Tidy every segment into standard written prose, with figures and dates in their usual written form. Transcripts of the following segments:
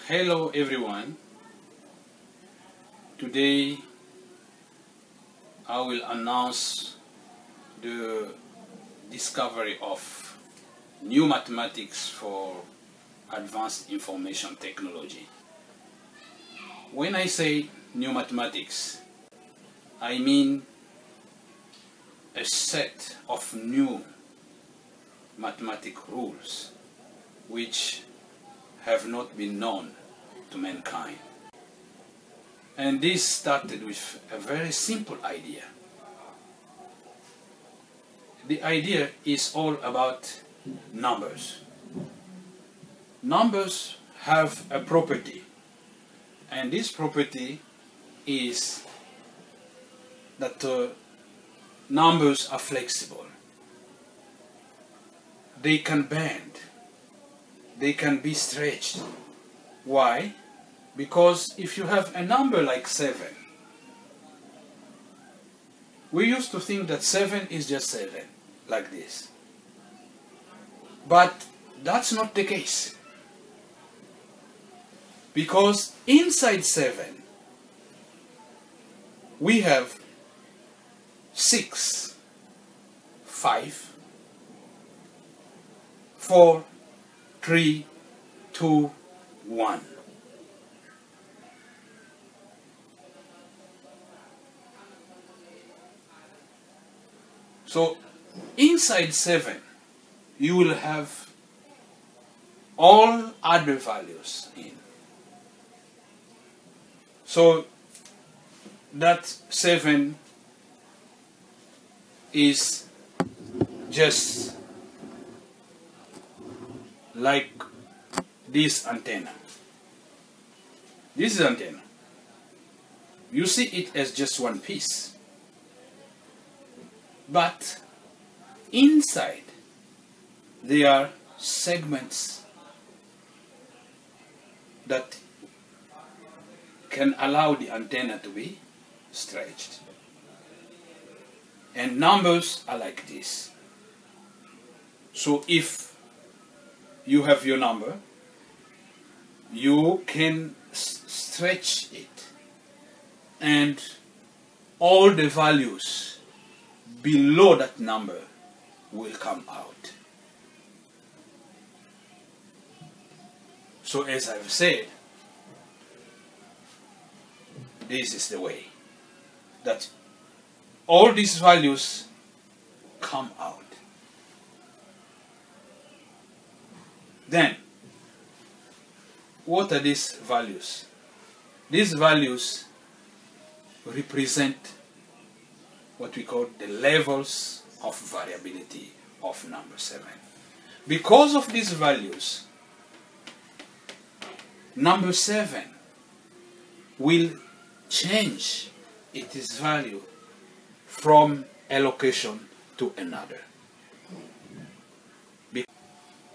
Hello everyone. Today I will announce the discovery of new mathematics for advanced information technology. When I say new mathematics, I mean a set of new mathematical rules which have not been known to mankind. And this started with a very simple idea. The idea is all about numbers. Numbers have a property, and this property is that numbers are flexible. They can bend. They can be stretched. Why? Because if you have a number like 7, we used to think that 7 is just 7, like this. But that's not the case. Because inside 7, we have 6, 5, 4, 3, 2, 1. So inside 7, you will have all other values in. So that 7 is just like this antenna. This is antenna. You see it as just one piece. But inside there are segments that can allow the antenna to be stretched. And numbers are like this. So if you have your number, you can stretch it, and all the values below that number will come out. So as I've said, this is the way that all these values come out. Then, what are these values? These values represent what we call the levels of variability of number 7. Because of these values, number 7 will change its value from a location to another.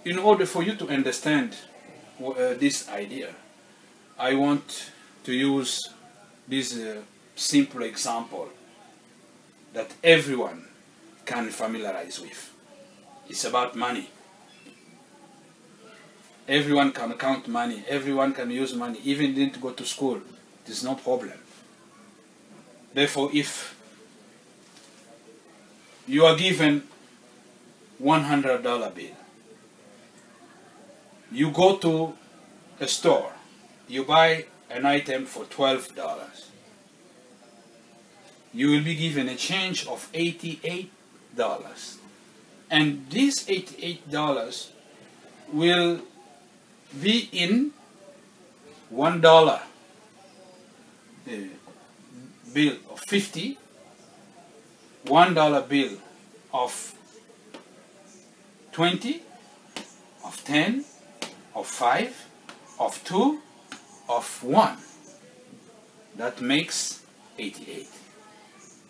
In order for you to understand this idea, I want to use this simple example that everyone can familiarize with. It's about money. Everyone can count money. Everyone can use money. Even didn't go to school. There's no problem. Therefore, if you are given $100 bill, you go to a store, you buy an item for $12. You will be given a change of $88. And this $88 will be in $1 bill of 50, $1 bill of 20, of 10, of 5, of 2, of 1. That makes 88.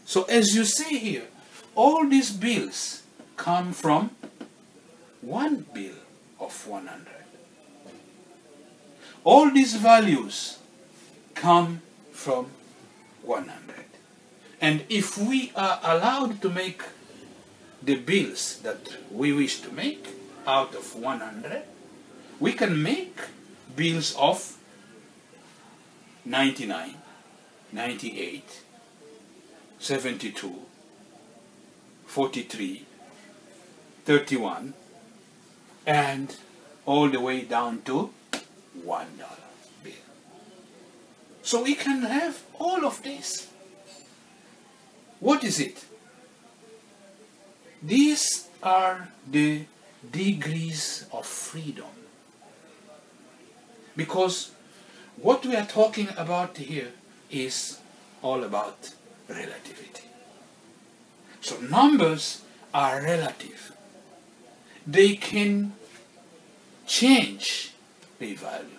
So as you see here, all these bills come from one bill of 100. All these values come from 100. And if we are allowed to make the bills that we wish to make out of 100, we can make bills of 99, 98, 72, 43, 31, and all the way down to $1 bill. So we can have all of this. What is it? These are the degrees of freedom. Because what we are talking about here is all about relativity. So numbers are relative. They can change their value.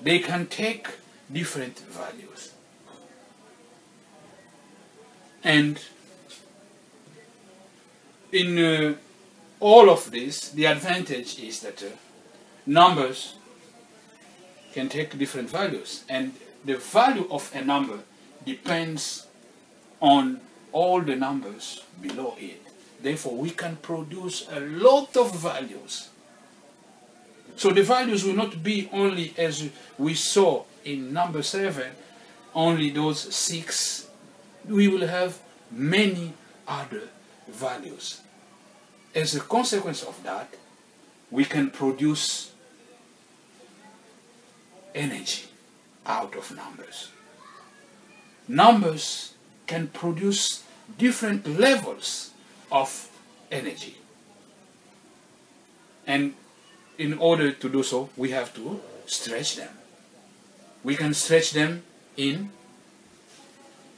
They can take different values. And in all of this, the advantage is that numbers can take different values, and the value of a number depends on all the numbers below it. Therefore, we can produce a lot of values. So the values will not be only as we saw in number 7, only those 6. We will have many other values. As a consequence of that, we can produce energy out of numbers. Numbers can produce different levels of energy. And in order to do so, we have to stretch them. We can stretch them in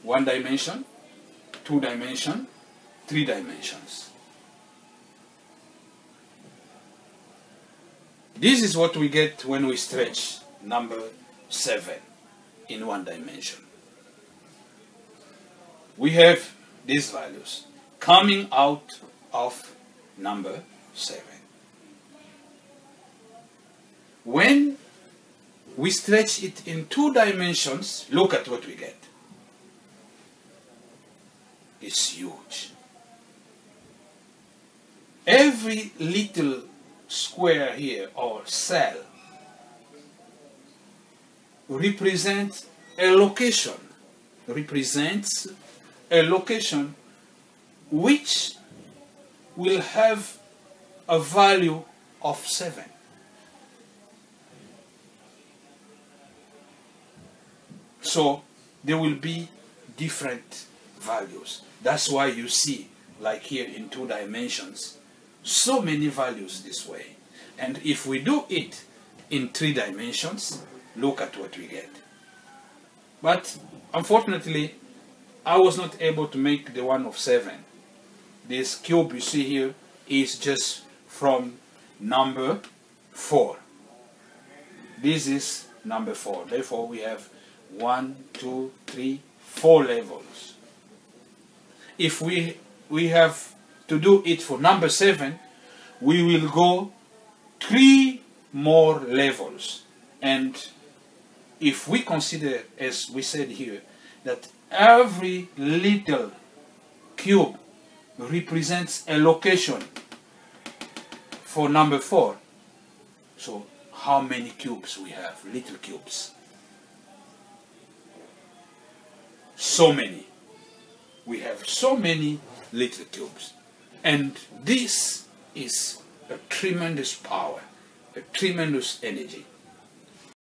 1 dimension, 2 dimension, 3 dimensions. This is what we get when we stretch number 7 in 1 dimension. We have these values coming out of number 7. When we stretch it in 2 dimensions, look at what we get. It's huge. Every little square here or cell represents a location which will have a value of 7. So there will be different values. That's why you see, like here in 2 dimensions, so many values this way. And if we do it in 3 dimensions, look at what we get. But unfortunately, I was not able to make the one of 7. This cube you see here is just from number 4. This is number 4. Therefore, we have 1, 2, 3, 4 levels. If we have to do it for number 7, we will go 3 more levels. And if we consider, as we said here, that every little cube represents a location for number 4, so how many cubes we have, little cubes? So many. We have so many little cubes. And this is a tremendous power, a tremendous energy.